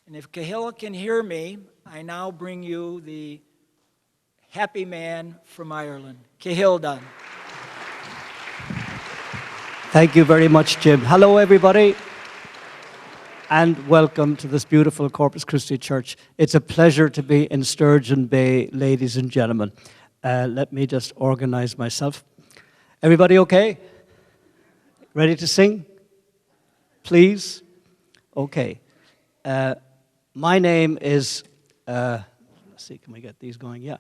And if Cahal can hear me, I now bring you the happy man from Ireland, Cahal Dunne. Thank you very much, Jim. Hello, everybody, and welcome to this beautiful Corpus Christi church. It's a pleasure to be in Sturgeon Bay, ladies and gentlemen. Let me just organize myself. Everybody okay? Ready to sing? Please? Okay. My name is, let's see, can we get these going? Yeah.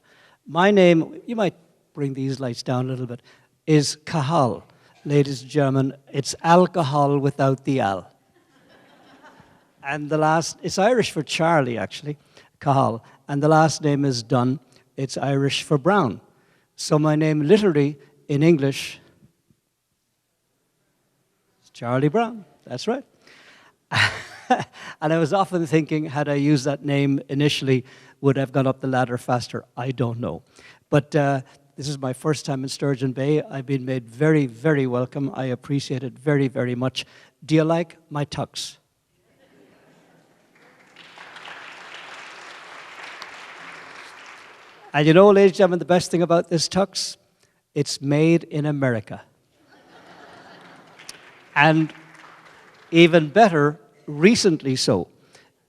My name, you might bring these lights down a little bit, is Cahal. Ladies and gentlemen, it's alcohol without the al. And the last, it's Irish for Charlie, actually, Cahal. And the last name is Dunne. It's Irish for brown. So my name literally, in English, is Charlie Brown. That's right. And I was often thinking, had I used that name initially, would I have gone up the ladder faster? I don't know. But this is my first time in Sturgeon Bay. I've been made very, very welcome. I appreciate it very, very much. Do you like my tux? And you know, ladies and gentlemen, the best thing about this tux, it's made in America. And even better, recently so,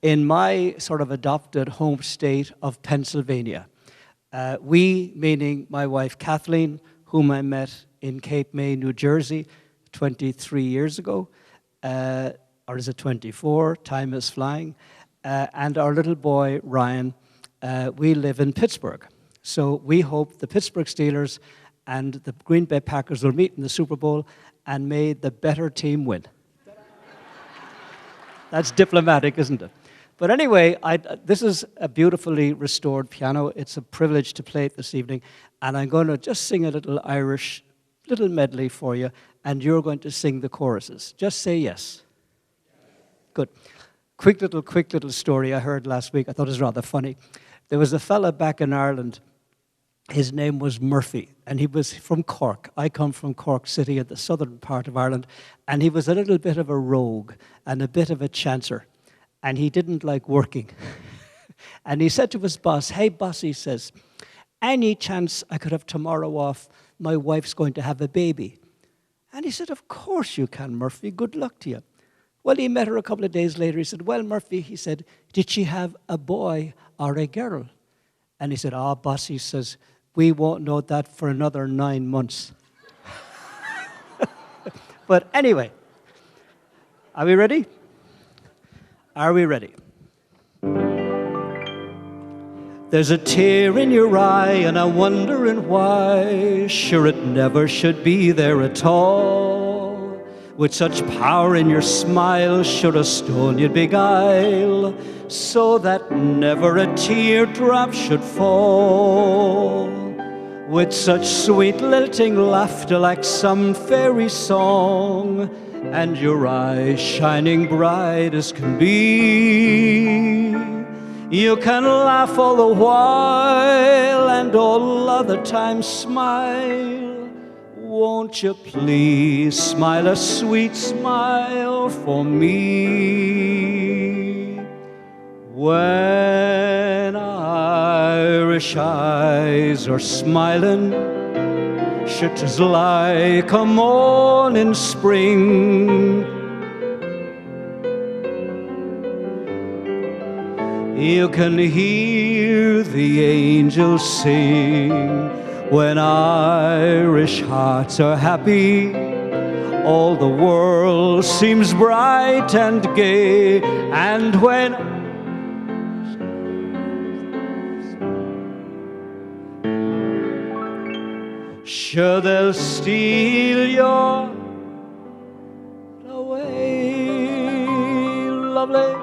in my sort of adopted home state of Pennsylvania. We, meaning my wife Kathleen, whom I met in Cape May, New Jersey, 23 years ago, or is it 24? Time is flying. And our little boy, Ryan, we live in Pittsburgh. So we hope the Pittsburgh Steelers and the Green Bay Packers will meet in the Super Bowl, and may the better team win. That's diplomatic, isn't it? But anyway, this is a beautifully restored piano. It's a privilege to play it this evening. And I'm going to just sing a little Irish, little medley for you, and you're going to sing the choruses. Just say yes. Good. Quick little story I heard last week. I thought it was rather funny. There was a fella back in Ireland. His name was Murphy, and he was from Cork. I come from Cork City in the southern part of Ireland, and he was a little bit of a rogue and a bit of a chancer, and he didn't like working. And he said to his boss, "Hey, boss," he says, "any chance I could have tomorrow off? My wife's going to have a baby." And he said, "Of course you can, Murphy. Good luck to you." Well, he met her a couple of days later. He said, "Well, Murphy," he said, "did she have a boy or a girl?" And he said, "Ah, boss," he says, "we won't know that for another 9 months." But anyway, are we ready? Are we ready? There's a tear in your eye and I'm wondering why. Sure, it never should be there at all. With such power in your smile, should a stone you'd beguile, so that never a teardrop should fall. With such sweet lilting laughter like some fairy song, and your eyes shining bright as can be. You can laugh all the while and all other times smile. Won't you please smile a sweet smile for me? When Irish eyes are smiling, shit is like a morning spring. You can hear the angels sing. When Irish hearts are happy, all the world seems bright and gay. And when sure they'll steal your away, lovely.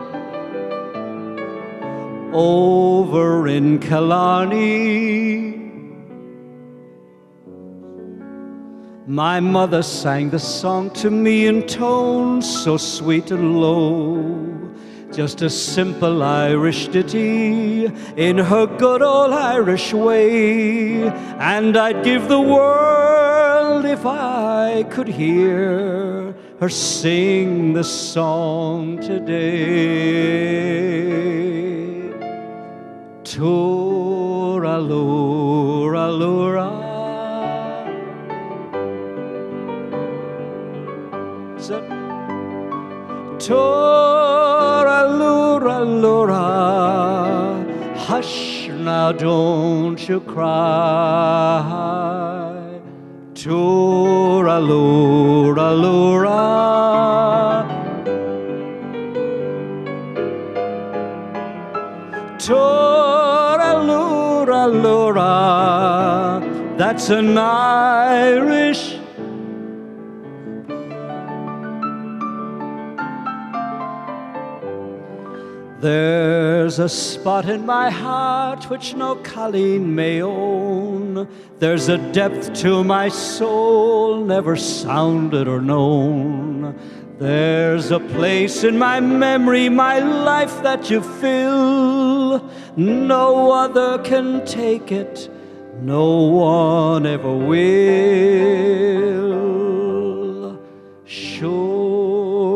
Over in Killarney, my mother sang the song to me in tones so sweet and low. Just a simple Irish ditty in her good old Irish way. And I'd give the world if I could hear or sing the song today. Toora-lura, lura. So, Toora-lura, lura. Hush now, don't you cry. Toora-lura, lura. Toora-lura, lura. That's an Irish. There's a spot in my heart which no Colleen may own. There's a depth to my soul never sounded or known. There's a place in my memory, my life that you fill. No other can take it, no one ever will. Sure,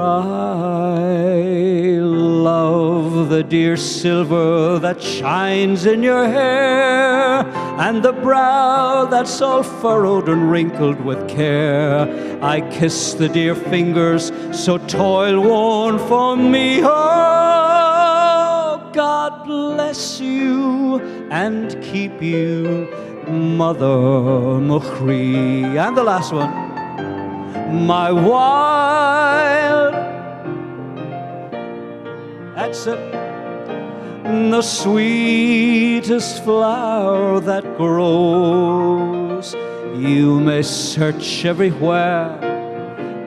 I love the dear silver that shines in your hair, and the brow that's all furrowed and wrinkled with care. I kiss the dear fingers so toil-worn for me. Oh, God bless you and keep you, Mother Machree. And the last one. My wild, that's it, the sweetest flower that grows. You may search everywhere,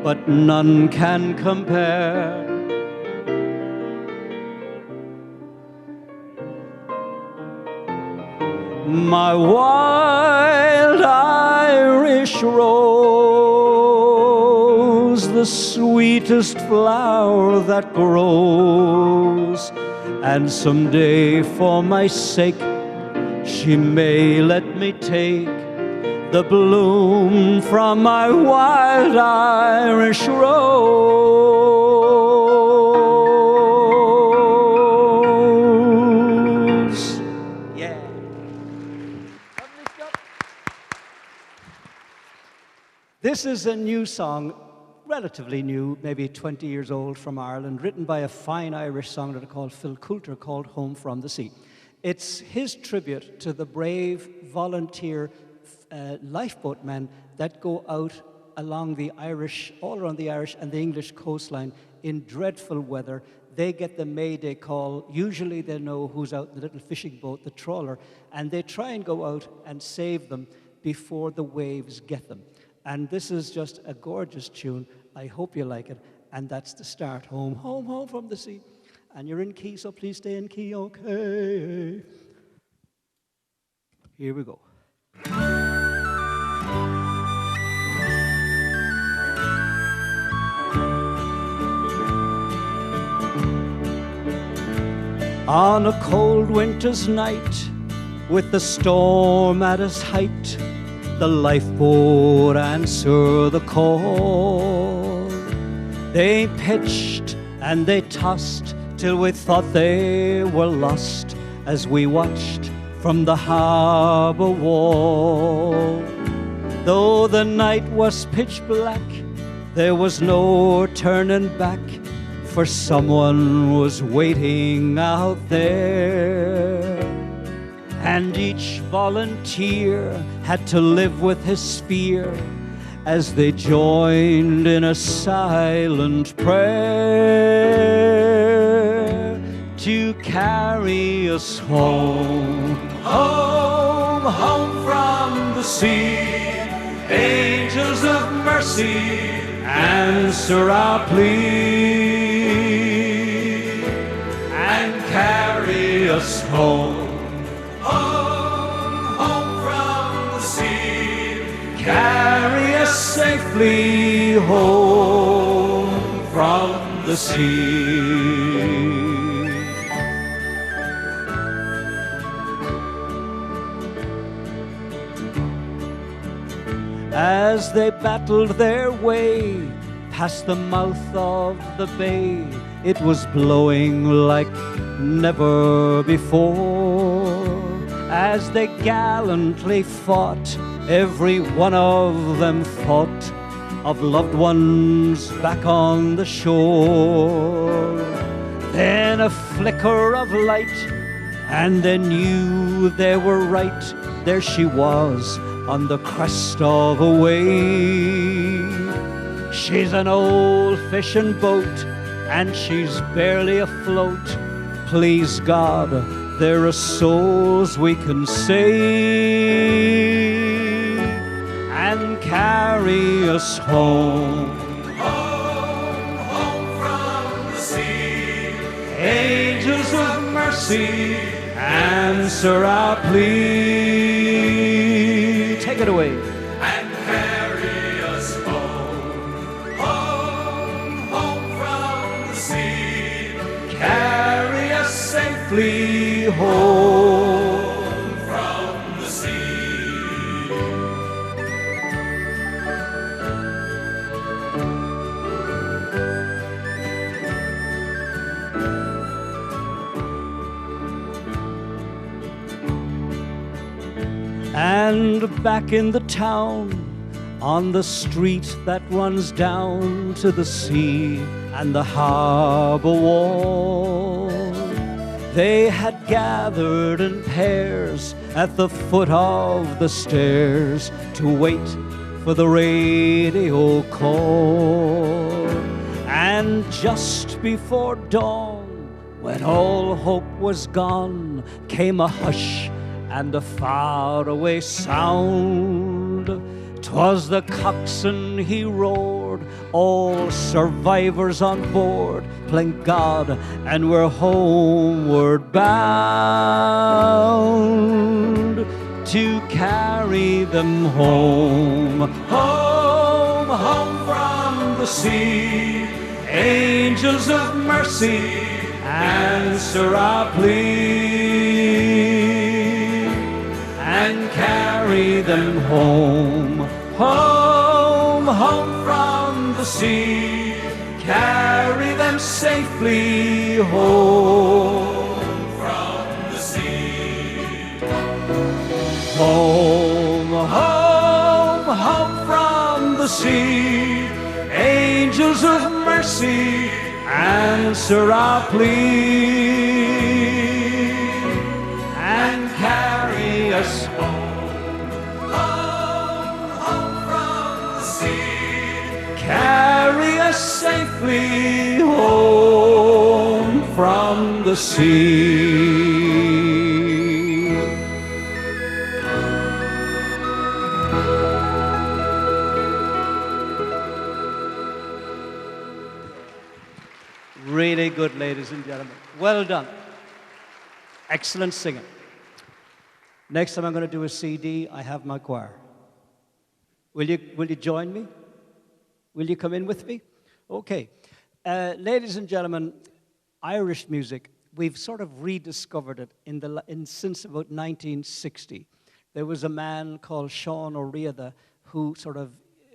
but none can compare. My wild Irish rose, the sweetest flower that grows. And someday for my sake she may let me take the bloom from my wild Irish rose. Yeah. This is a new song, relatively new, maybe 20 years old, from Ireland, written by a fine Irish songwriter called Phil Coulter, called Home from the Sea. It's his tribute to the brave volunteer lifeboat men that go out along the Irish, all around the Irish and the English coastline in dreadful weather. They get the Mayday call. Usually they know who's out in the little fishing boat, the trawler, and they try and go out and save them before the waves get them. And this is just a gorgeous tune. I hope you like it. And that's the start. Home, home, home from the sea. And you're in key, so please stay in key, okay? Here we go. On a cold winter's night, with the storm at its height, the lifeboat answered the call. They pitched and they tossed till we thought they were lost as we watched from the harbor wall. Though the night was pitch black, there was no turning back, for someone was waiting out there. And each volunteer had to live with his fear as they joined in a silent prayer to carry us home, home, home from the sea. Angels of mercy, answer our plea and carry us home. Carry us safely home from the sea. As they battled their way past the mouth of the bay. It was blowing like never before. As they gallantly fought, every one of them thought of loved ones back on the shore. Then a flicker of light, and they knew they were right. There she was on the crest of a wave. She's an old fishing boat, and she's barely afloat. Please God, there are souls we can save and carry us home. Home, home from the sea. Angels of mercy, answer our plea. Take it away. And carry us home. Home, home from the sea. Carry us safely home from the sea. And back in the town, on the street that runs down to the sea and the harbor wall, they had gathered in pairs at the foot of the stairs to wait for the radio call. And just before dawn, when all hope was gone, came a hush and a faraway sound. 'Twas the coxswain, he roared, all survivors on board, thank God, and we're homeward bound to carry them home. Home, home from the sea. Angels of mercy, answer our plea and carry them home. Home, home from the sea. Carry them safely home from the sea. Home, home, home from the sea. Angels of mercy, answer our plea and carry us home. Home, home from the sea. Carry us safely home from the sea. Really good, ladies and gentlemen. Well done. Excellent singing. Next time I'm going to do a CD, I have my choir. Will you join me? Will you come in with me? Okay. Ladies and gentlemen, Irish music, we've sort of rediscovered it since about 1960. There was a man called Sean O'Riordan who sort of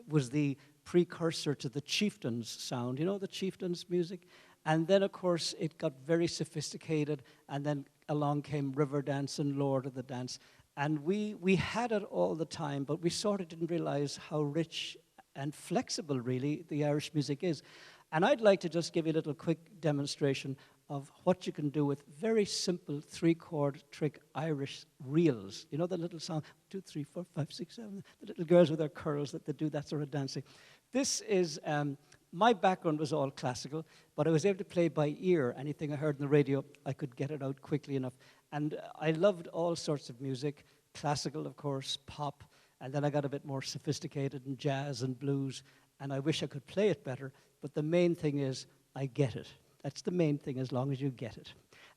was the precursor to the Chieftains sound. You know the Chieftains music? And then, of course, it got very sophisticated, and then along came Riverdance and Lord of the Dance. And we had it all the time, but we sort of didn't realize how rich and flexible, really, the Irish music is. And I'd like to just give you a little quick demonstration of what you can do with very simple three-chord trick Irish reels. You know the little song, 2, 3, 4, 5, 6, 7, the little girls with their curls that they do that sort of dancing. This is, my background was all classical, but I was able to play by ear. Anything I heard on the radio, I could get it out quickly enough. And I loved all sorts of music, classical, of course, pop, and then I got a bit more sophisticated in jazz and blues, and I wish I could play it better, but the main thing is I get it. That's the main thing, as long as you get it.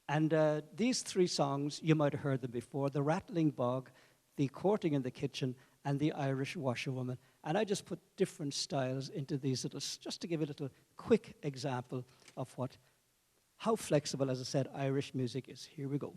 And these three songs, you might have heard them before: The Rattling Bog, The Courting in the Kitchen, and The Irish Washerwoman. And I just put different styles into these little, just to give you a little quick example of how flexible, as I said, Irish music is. Here we go.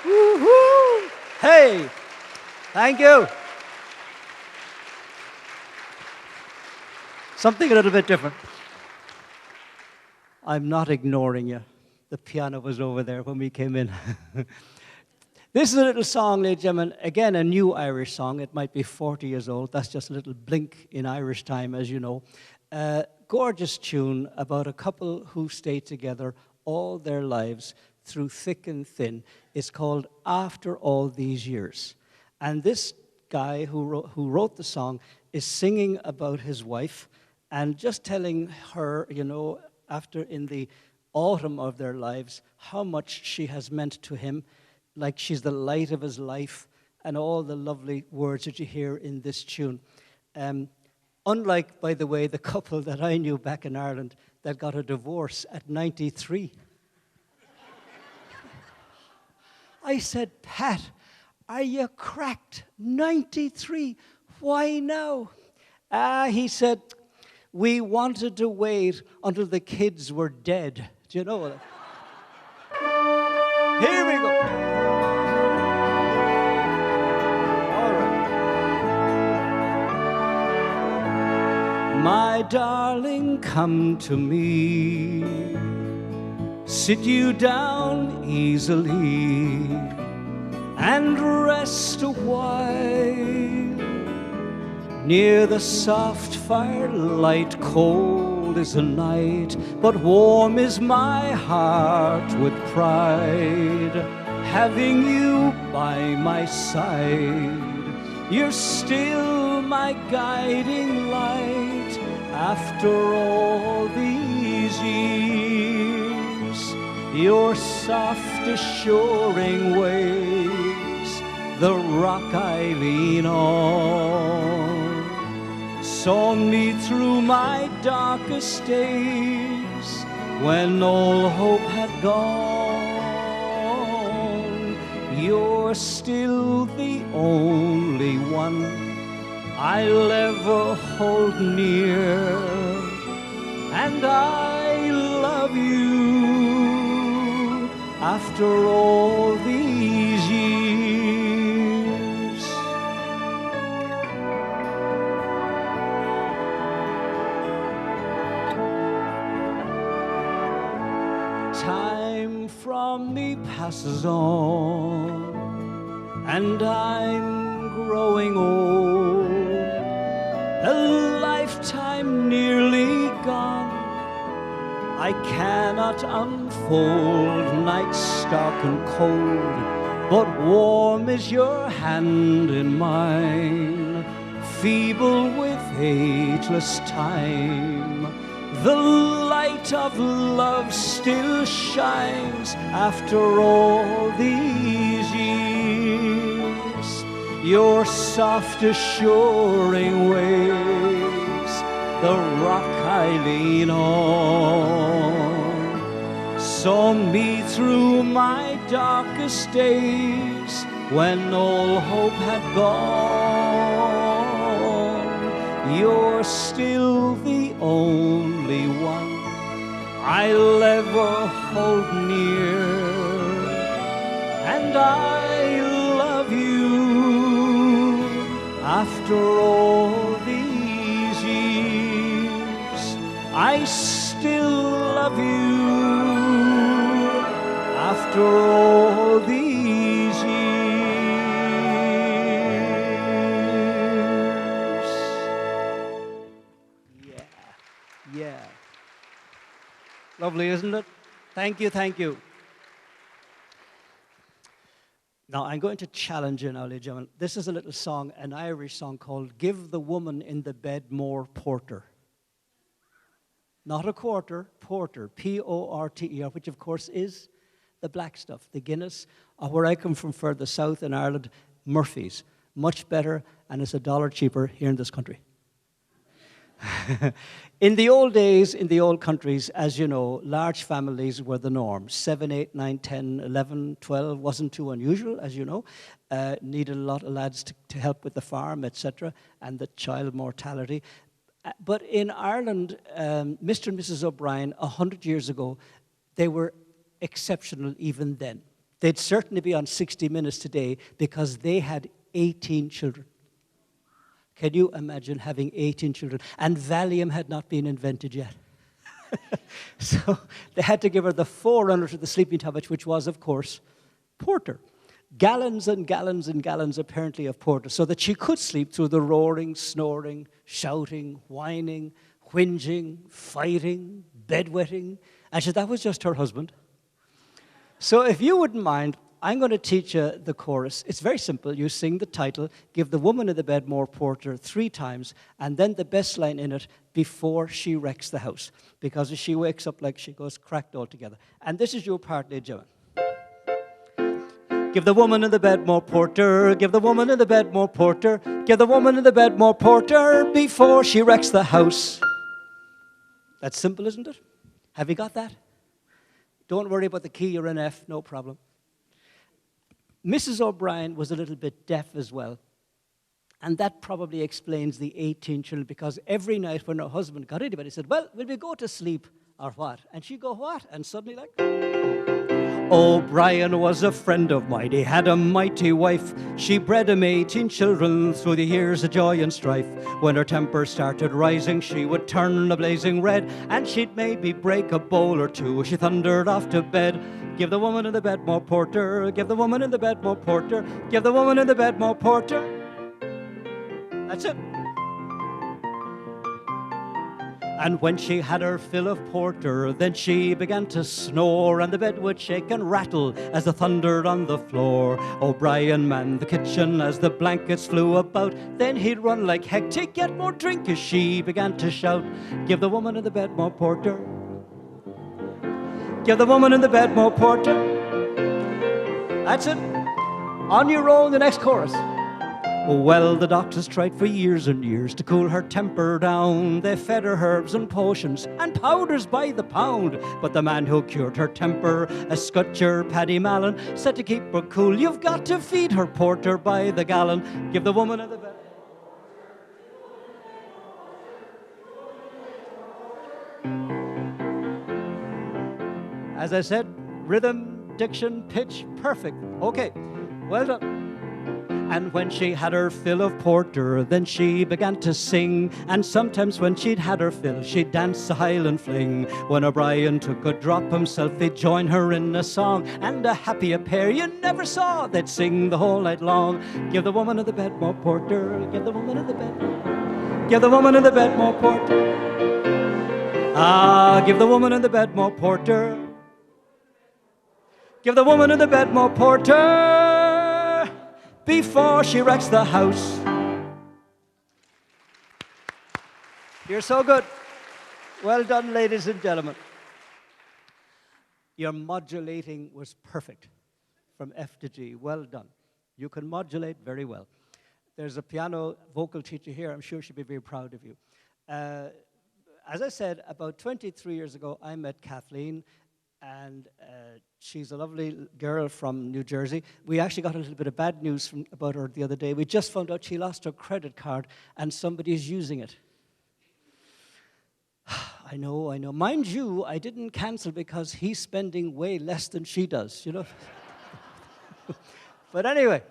Woo-hoo! Hey, thank you. Something a little bit different. I'm not ignoring you. The piano was over there when we came in. This is a little song, ladies and gentlemen. Again, a new Irish song. It might be 40 years old. That's just a little blink in Irish time, as you know. Gorgeous tune about a couple who stayed together all their lives through thick and thin. It's called After All These Years. And this guy who wrote the song is singing about his wife and just telling her, you know, after in the autumn of their lives, how much she has meant to him, like she's the light of his life, and all the lovely words that you hear in this tune. Unlike, by the way, the couple that I knew back in Ireland that got a divorce at 93. I said, Pat, are you cracked? 93? Why now? He said, we wanted to wait until the kids were dead. Do you know what? Here we go. All right. My darling, come to me. Sit you down easily and rest a while near the soft firelight. Cold is the night, but warm is my heart with pride. Having you by my side, you're still my guiding light. After all these years, your soft assuring ways, the rock I lean on, saw me through my darkest days when all hope had gone. You're still the only one I'll ever hold near, and I love you after all these years. Time from me passes on, and I'm growing old. A lifetime nearly gone, I cannot unfold. Nights stark and cold, but warm is your hand in mine. Feeble with ageless time, the light of love still shines after all these years. Your soft assuring ways, the rock I lean on, saw me through my darkest days when all hope had gone. You're still the only one I'll ever hold near, and I love you after all these years. I still love you after all these years. Yeah. Lovely, isn't it? Thank you, thank you. Now, I'm going to challenge you now, ladies and gentlemen. This is a little song, an Irish song called Give the Woman in the Bed More Porter. Not a quarter, porter, P-O-R-T-E-R, which of course is the black stuff, the Guinness, or where I come from further south in Ireland, Murphy's. Much better, and it's $1 cheaper here in this country. In the old days, in the old countries, as you know, large families were the norm. 7, 8, 9, 10, 11, 12 wasn't too unusual, as you know. Needed a lot of lads to help with the farm, etc., and the child mortality. But in Ireland, Mr. and Mrs. O'Brien, 100 years ago, they were exceptional even then. They'd certainly be on 60 Minutes today because they had 18 children. Can you imagine having 18 children? And Valium had not been invented yet. So they had to give her the forerunner to the sleeping tablets, which was, of course, porter. Gallons and gallons and gallons, apparently, of porter, so that she could sleep through the roaring, snoring, shouting, whining, whinging, fighting, bedwetting. And that was just her husband. So if you wouldn't mind, I'm going to teach you the chorus. It's very simple. You sing the title, Give the Woman in the Bed More Porter 3 times, and then the best line in it, before she wrecks the house. Because if she wakes up like she goes cracked altogether. And this is your part, ladies and gentlemen. Give the woman in the bed more porter, give the woman in the bed more porter, give the woman in the bed more porter before she wrecks the house. That's simple, isn't it? Have you got that? Don't worry about the key, you're in F, no problem. Mrs. O'Brien was a little bit deaf as well. And that probably explains the 18 children, because every night when her husband got into bed, he said, well, will we go to sleep or what? And she'd go, what? And suddenly like, O'Brien was a friend of mine. He had a mighty wife. She bred him 18 children through the years of joy and strife. When her temper started rising, she would turn a blazing red, and she'd maybe break a bowl or two as she thundered off to bed. Give the woman in the bed more porter, give the woman in the bed more porter, give the woman in the bed more porter. That's it. And when she had her fill of porter, then she began to snore, and the bed would shake and rattle as the thunder on the floor. O'Brien manned the kitchen as the blankets flew about. Then he'd run like heck to get more drink as she began to shout, give the woman in the bed more porter. Give the woman in the bed more porter. That's it. On your own, the next chorus. Well, the doctors tried for years and years to cool her temper down. They fed her herbs and potions and powders by the pound. But the man who cured her temper, a Scotcher, Paddy Mallon, said to keep her cool, you've got to feed her porter by the gallon. Give the woman in the bed. As I said, rhythm, diction, pitch, perfect. Okay, well done. And when she had her fill of porter, then she began to sing. And sometimes when she'd had her fill, she'd dance a Highland fling. When O'Brien took a drop himself, they'd join her in a song. And a happier pair you never saw, they'd sing the whole night long. Give the woman in the bed more porter, give the woman in the bed. Give the woman in the bed more porter. Ah, give the woman in the bed more porter. Give the woman in the bed more porter before she wrecks the house. You're so good. Well done, ladies and gentlemen. Your modulating was perfect from F to G. Well done. You can modulate very well. There's a piano vocal teacher here. I'm sure she'd be very proud of you. As I said, about 23 years ago, I met Kathleen, and she's a lovely girl from New Jersey. We actually got a little bit of bad news about her the other day. We just found out she lost her credit card and somebody's using it. I know. Mind you, I didn't cancel because he's spending way less than she does, you know. But anyway,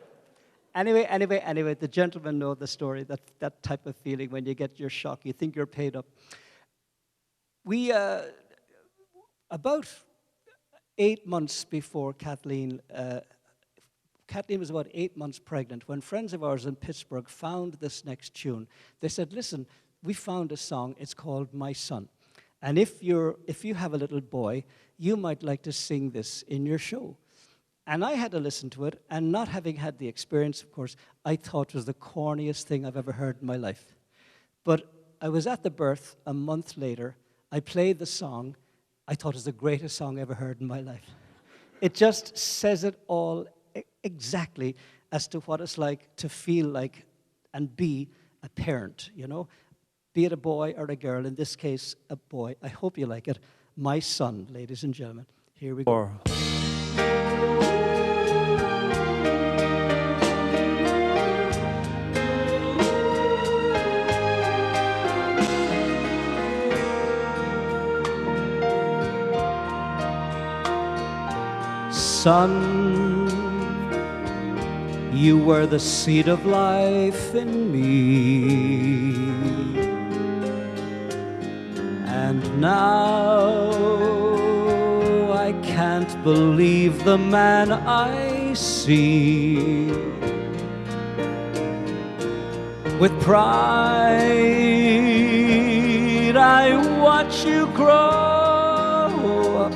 the gentlemen know the story, that type of feeling when you get your shock, you think you're paid up. We, about 8 months before Kathleen was about 8 months pregnant, when friends of ours in Pittsburgh found this next tune. They said, listen, we found a song, it's called My Son. And if you have a little boy, you might like to sing this in your show. And I had to listen to it, and not having had the experience, of course, I thought it was the corniest thing I've ever heard in my life. But I was at the birth a month later. I played the song. I thought it was the greatest song I ever heard in my life. It just says it all exactly as to what it's like to feel like and be a parent, you know? Be it a boy or a girl, in this case, a boy. I hope you like it. My son, ladies and gentlemen. Here we go. Son, you were the seed of life in me, and now I can't believe the man I see. With pride I watch you grow up.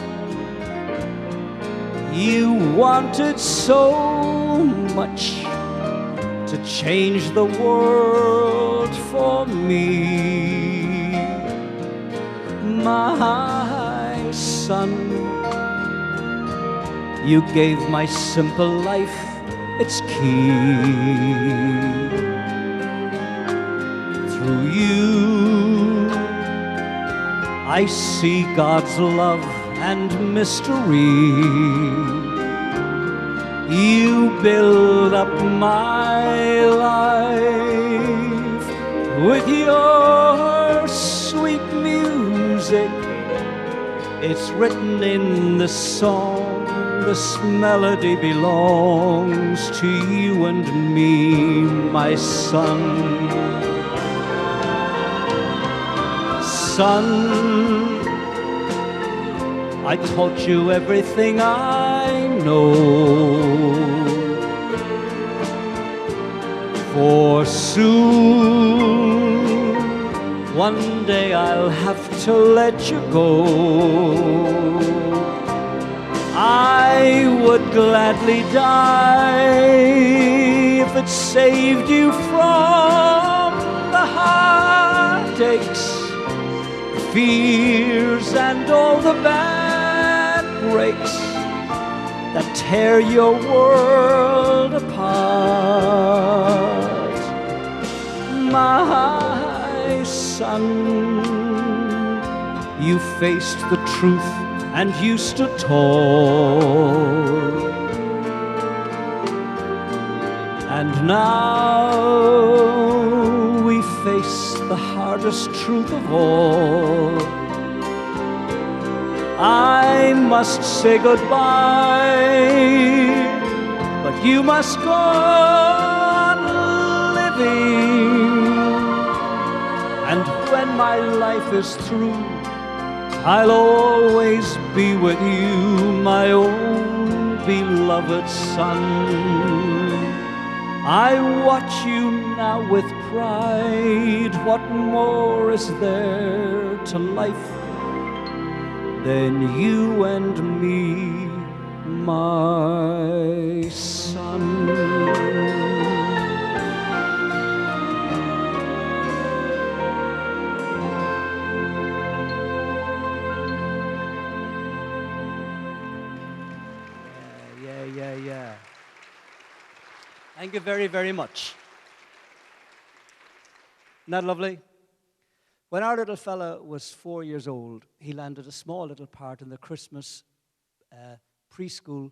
You wanted so much to change the world for me, my son. You gave my simple life its key. Through you I see God's love and mystery. You build up my life with your sweet music. It's written in the song. This melody belongs to you and me, my son. Son, I taught you everything I know. For soon, one day I'll have to let you go. I would gladly die if it saved you from the heartaches, fears, and all the bad breaks that tear your world apart. My son, you faced the truth and you stood tall. And now we face the hardest truth of all. I must say goodbye, but you must go on living. And when my life is through, I'll always be with you, my own beloved son. I watch you now with pride. What more is there to life than you and me, my son? Yeah. Thank you very, very much. Isn't that lovely? When our little fella was 4 years old, he landed a small little part in the Christmas preschool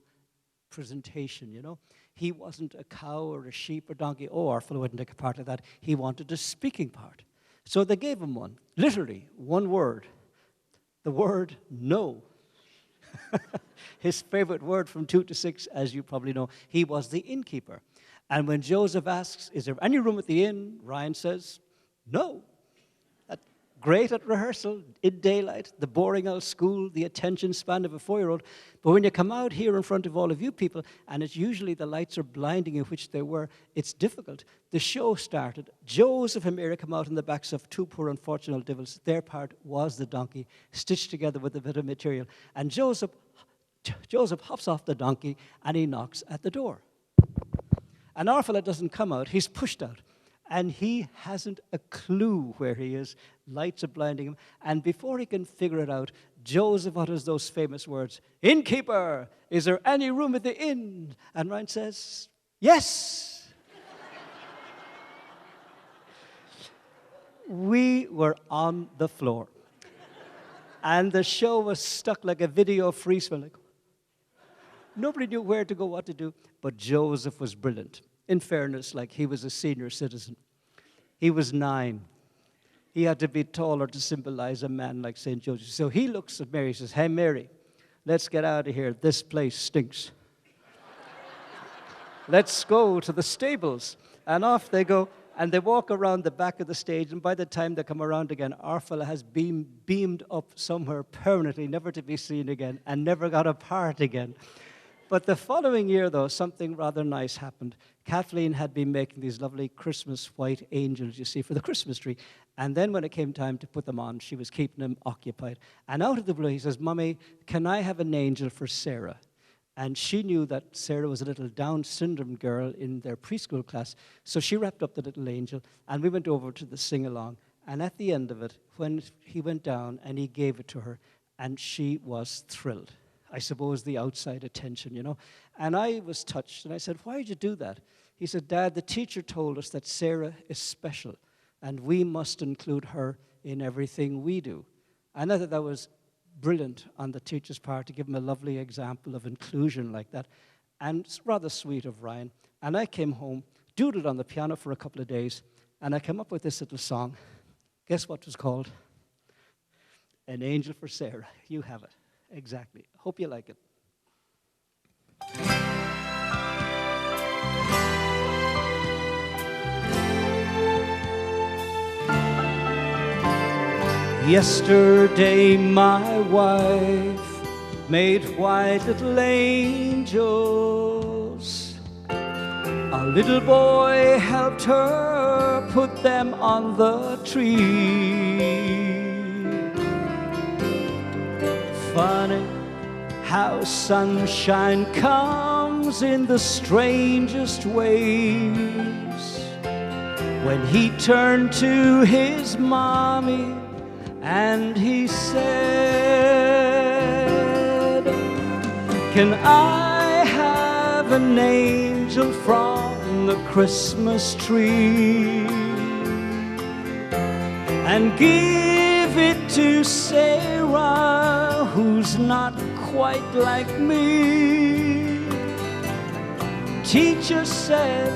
presentation, you know. He wasn't a cow or a sheep or donkey. Oh, our fellow wouldn't take a part of that. He wanted a speaking part. So they gave him one, literally one word, the word no. His favorite word from 2 to 6, as you probably know, he was the innkeeper. And when Joseph asks, is there any room at the inn? Ryan says, no. Great at rehearsal, in daylight, the boring old school, the attention span of a 4-year-old. But when you come out here in front of all of you people, and it's usually the lights are blinding, in which they were, it's difficult. The show started. Joseph and Mary come out on the backs of 2 poor unfortunate devils. Their part was the donkey, stitched together with a bit of material. And Joseph Joseph hops off the donkey and he knocks at the door. And our fella doesn't come out, he's pushed out. And he hasn't a clue where he is. Lights are blinding him. And before he can figure it out, Joseph utters those famous words, "Innkeeper, is there any room at the inn?" And Ryan says, "Yes." We were on the floor. And the show was stuck like a video freeze. Like, nobody knew where to go, what to do. But Joseph was brilliant. In fairness, like he was a senior citizen. He was 9. He had to be taller to symbolize a man like St. Joseph. So he looks at Mary and says, "Hey, Mary, let's get out of here. This place stinks. Let's go to the stables." And off they go. And they walk around the back of the stage. And by the time they come around again, our fella has beamed up somewhere permanently, never to be seen again, and never got apart again. But the following year, though, something rather nice happened. Kathleen had been making these lovely Christmas white angels, you see, for the Christmas tree. And then when it came time to put them on, she was keeping them occupied. And out of the blue, he says, "Mummy, can I have an angel for Sarah?" And she knew that Sarah was a little Down syndrome girl in their preschool class. So she wrapped up the little angel, and we went over to the sing-along. And at the end of it, when he went down and he gave it to her, and she was thrilled. I suppose the outside attention, you know. And I was touched, and I said, "Why did you do that?" He said, "Dad, the teacher told us that Sarah is special, and we must include her in everything we do." And I thought that was brilliant on the teacher's part to give him a lovely example of inclusion like that. And it's rather sweet of Ryan. And I came home, doodled on the piano for a couple of days, and I came up with this little song. Guess what it was called? "An Angel for Sarah." You have it. Exactly. Hope you like it. Yesterday my wife made white little angels. A little boy helped her put them on the tree. Funny how sunshine comes in the strangest ways. When he turned to his mommy and he said, "Can I have an angel from the Christmas tree and give it to Sarah, who's not quite like me?" Teacher said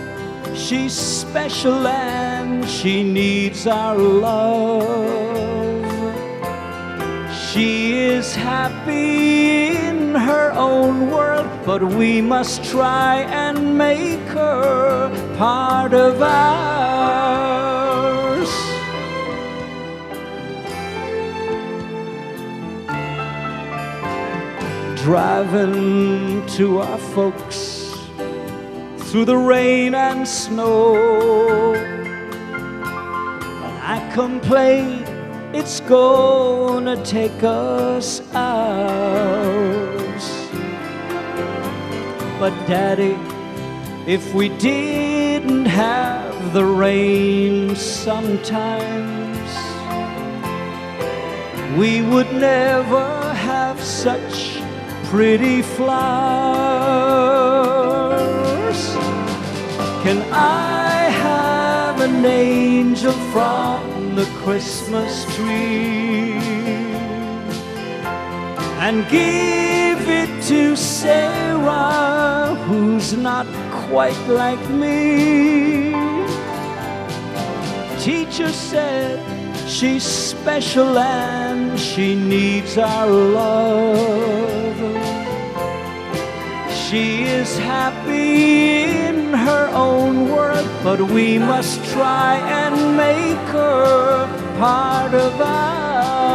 she's special and she needs our love. She is happy in her own world, but we must try and make her part of ours. Driving to our folks through the rain and snow, and I complain it's gonna take us hours. But Daddy, if we didn't have the rain sometimes, we would never have such pretty flowers. Can I have an angel from the Christmas tree and give it to Sarah, who's not quite like me? Teacher said she's special and she needs our love. She is happy in her own world, but we must try and make her part of ours.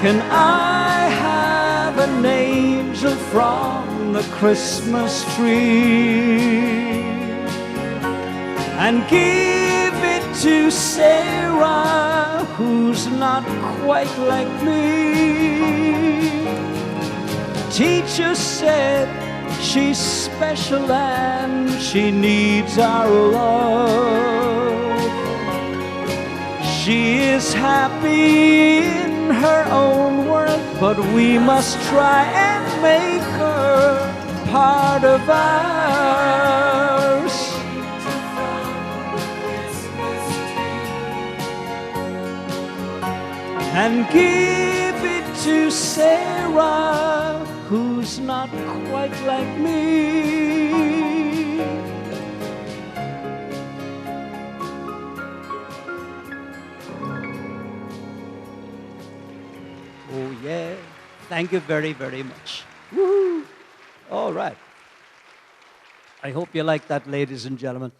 Can I have an angel from the Christmas tree and give it to Sarah, who's not quite like me. Teacher said she's special and she needs our love. She is happy in her own world, but we must try and make her part of ours. And give it to Sarah, who's not quite like me. Oh yeah, thank you very, very much. Woo! All right. I hope you like that, ladies and gentlemen.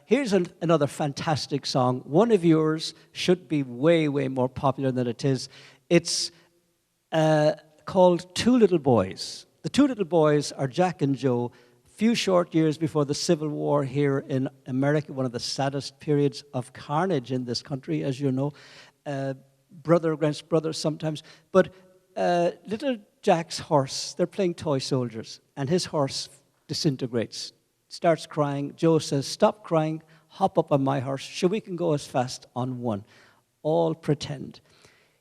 Here's another fantastic song. One of yours should be way, way more popular than it is. It's called Two Little Boys. The two little boys are Jack and Joe. A few short years before the Civil War here in America, one of the saddest periods of carnage in this country, as you know. Brother against brother sometimes. But little Jack's horse, they're playing toy soldiers, and his horse disintegrates, starts crying. Joe says, "Stop crying, hop up on my horse, so we can go as fast on one." All pretend.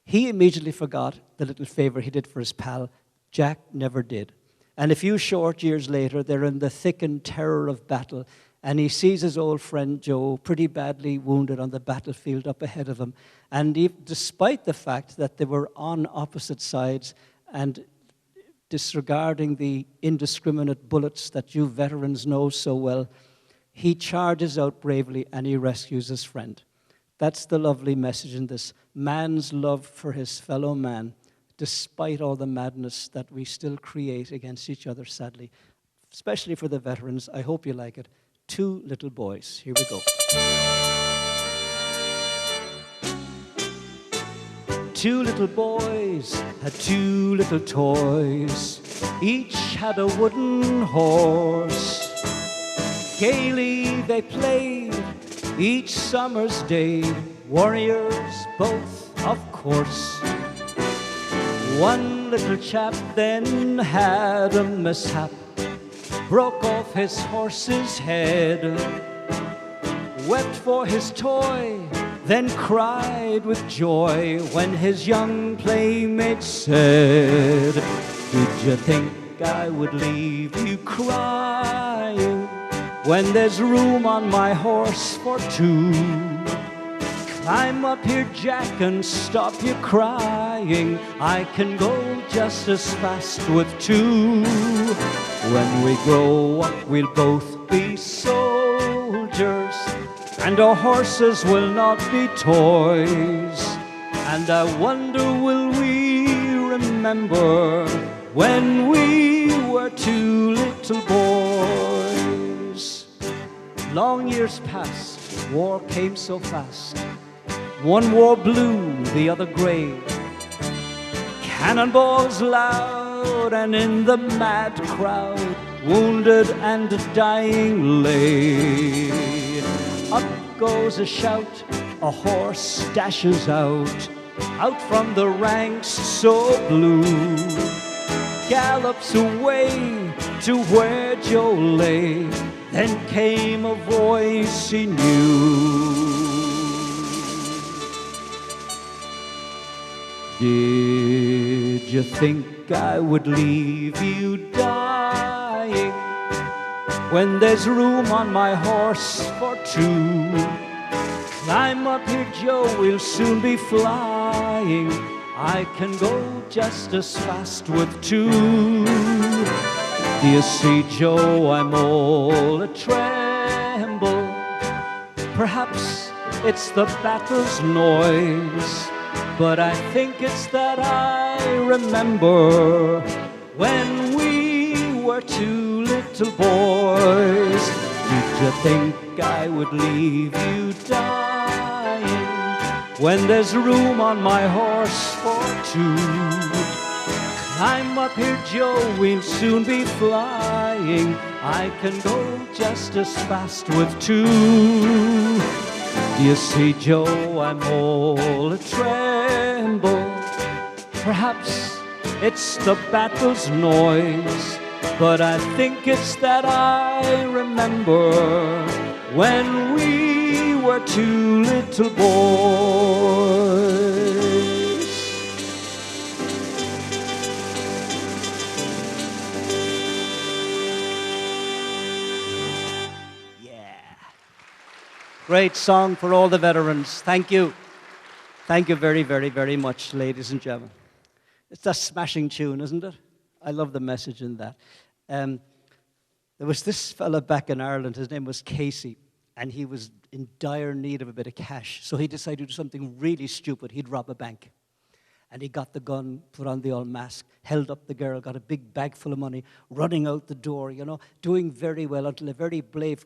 He immediately forgot the little favor he did for his pal. Jack never did. And a few short years later, they're in the thickened terror of battle, and he sees his old friend Joe pretty badly wounded on the battlefield up ahead of him. And despite the fact that they were on opposite sides and disregarding the indiscriminate bullets that you veterans know so well, he charges out bravely and he rescues his friend. That's the lovely message in this. Man's love for his fellow man, despite all the madness that we still create against each other, sadly. Especially for the veterans. I hope you like it. Two Little Boys. Here we go. Two little boys had two little toys. Each had a wooden horse. Gaily they played each summer's day. Warriors both, of course. One little chap then had a mishap. Broke off his horse's head. Wept for his toy, then cried with joy when his young playmate said, "Did you think I would leave you crying when there's room on my horse for two? Climb up here, Jack, and stop your crying. I can go just as fast with two. When we grow up, we'll both be soldiers, and our horses will not be toys. And I wonder, will we remember when we were two little boys?" Long years passed, war came so fast. One wore blue, the other gray. Cannonballs loud, and in the mad crowd, wounded and dying lay. Up goes a shout, a horse dashes out from the ranks so blue. Gallops away to where Joe lay, then came a voice he knew. "Did you think I would leave you dying when there's room on my horse for two? Climb up here, Joe, we'll soon be flying. I can go just as fast with two. Do you see, Joe, I'm all a-tremble. Perhaps it's the battle's noise, but I think it's that I remember when we were two little boys. Did you think I would leave you dying when there's room on my horse for two? Climb up here, Joe, we'll soon be flying. I can go just as fast with two. You see, Joe, I'm all a-tremble. Perhaps it's the battle's noise, but I think it's that I remember when we were two little boys. Great song for all the veterans. Thank you. Thank you very, very, very much, ladies and gentlemen. It's a smashing tune, isn't it? I love the message in that. There was this fella back in Ireland, his name was Casey, and he was in dire need of a bit of cash. So he decided to do something really stupid. He'd rob a bank. And he got the gun, put on the old mask, held up the girl, got a big bag full of money, running out the door, you know, doing very well until a very brave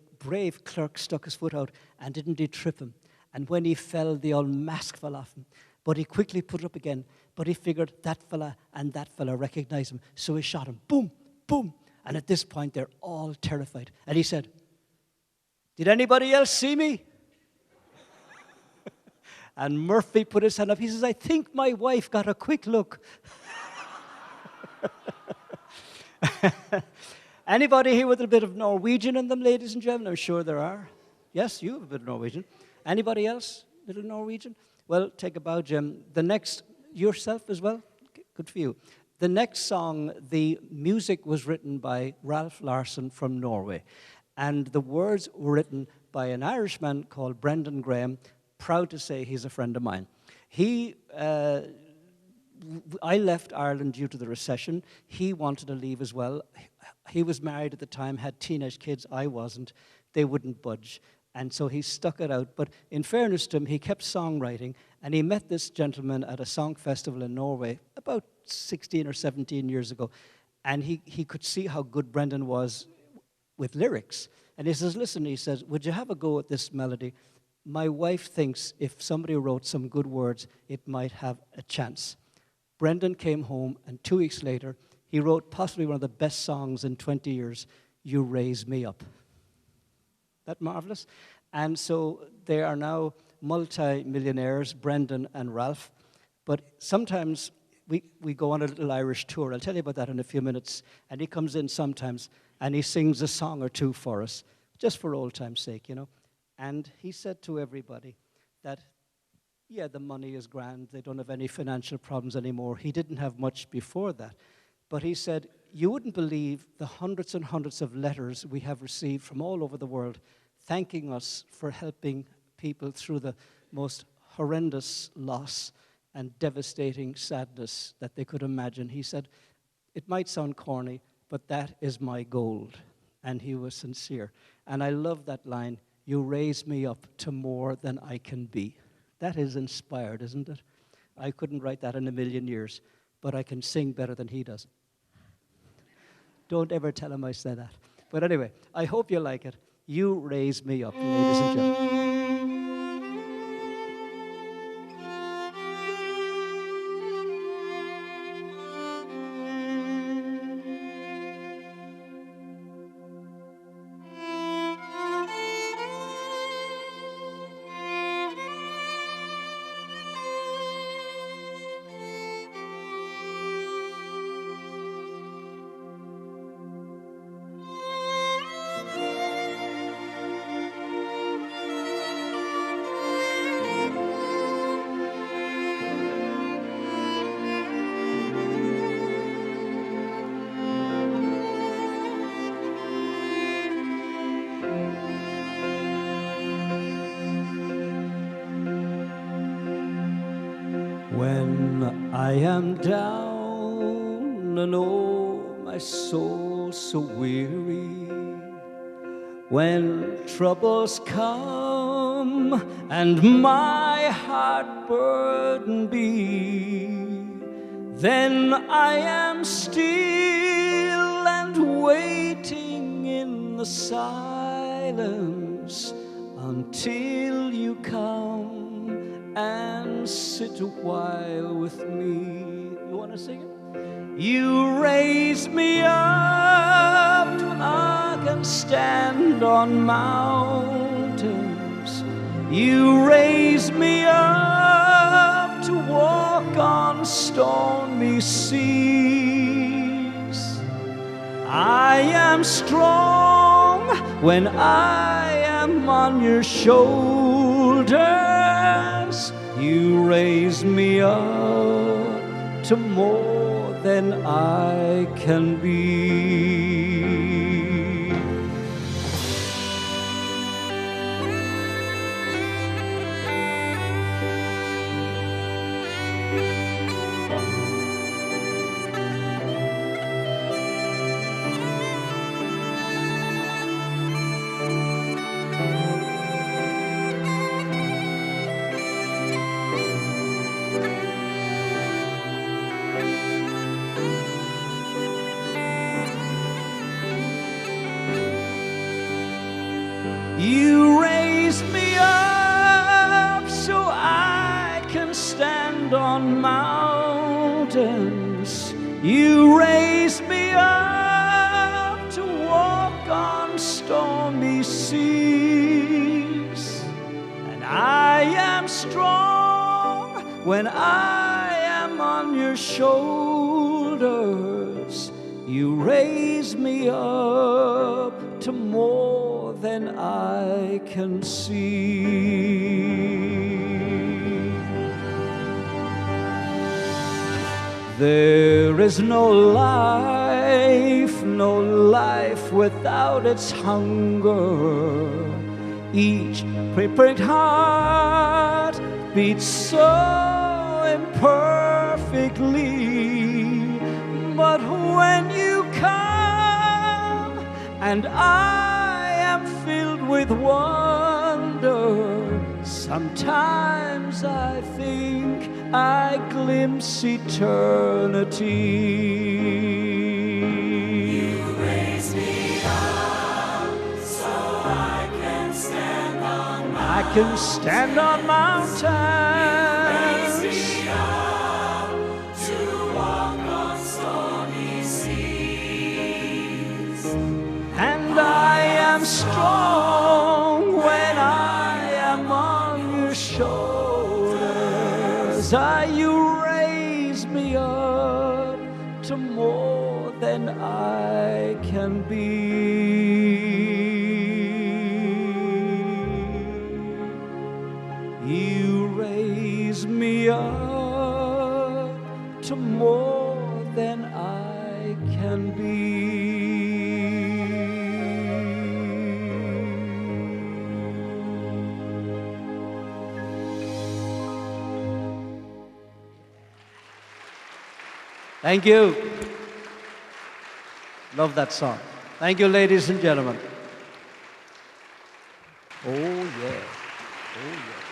clerk stuck his foot out and didn't he trip him. And when he fell, the old mask fell off him. But he quickly put it up again. But he figured that fella and that fella recognized him. So he shot him. Boom, boom. And at this point, they're all terrified. And he said, "Did anybody else see me?" And Murphy put his hand up. He says, "I think my wife got a quick look." Anybody here with a bit of Norwegian in them, ladies and gentlemen? I'm sure there are. Yes, you have a bit of Norwegian. Anybody else? Little Norwegian? Well, take a bow, Jim. The next, yourself as well? Good for you. The next song, the music was written by Ralph Larson from Norway. And the words were written by an Irishman called Brendan Graham. Proud to say he's a friend of mine. I left Ireland due to the recession. He wanted to leave as well. He was married at the time, had teenage kids. I wasn't. They wouldn't budge. And so he stuck it out. But in fairness to him, he kept songwriting. And he met this gentleman at a song festival in Norway about 16 or 17 years ago. And he could see how good Brendan was with lyrics. And he says, "Listen," he says, "would you have a go at this melody? My wife thinks if somebody wrote some good words, it might have a chance." Brendan came home, and 2 weeks later, he wrote possibly one of the best songs in 20 years, "You Raise Me Up." That marvelous? And so they are now multi-millionaires, Brendan and Ralph. But sometimes we go on a little Irish tour. I'll tell you about that in a few minutes. And he comes in sometimes, and he sings a song or two for us, just for old time's sake, you know. And he said to everybody that, yeah, the money is grand. They don't have any financial problems anymore. He didn't have much before that. But he said, you wouldn't believe the hundreds and hundreds of letters we have received from all over the world thanking us for helping people through the most horrendous loss and devastating sadness that they could imagine. He said, it might sound corny, but that is my gold. And he was sincere. And I love that line, "You raise me up to more than I can be." That is inspired, isn't it? I couldn't write that in a million years, but I can sing better than he does. Don't ever tell him I said that. But anyway, I hope you like it. You raise me up, ladies and gentlemen. When I am down and oh, my soul so weary, when troubles come and my heart burden be, then I am still and waiting in the silence until you come and sit a while with me. You want to sing it? You raise me up, I can stand on mountains. You raise me up to walk on stormy seas. I am strong when I am on your shoulders. You raise me up to more than I can be. You raise me up so I can stand on mountains. You raise me up to walk on stormy seas. And I am strong when I am on your shoulders. You raise me up to more than I can see. There is no life without its hunger. Each pricked heart beats so imperfectly. But when you come and I am filled with wonder, sometimes I think I glimpse eternity. You raise me up so I can stand on mountains. I can stand on mountains. You raise me up to walk on stormy seas. And I am strong when I am on your shoulders. You raise me up to more than I can be. You raise me up to more than I can be. Thank you. Love that song. Thank you, ladies and gentlemen. Oh, yeah. Oh, yeah.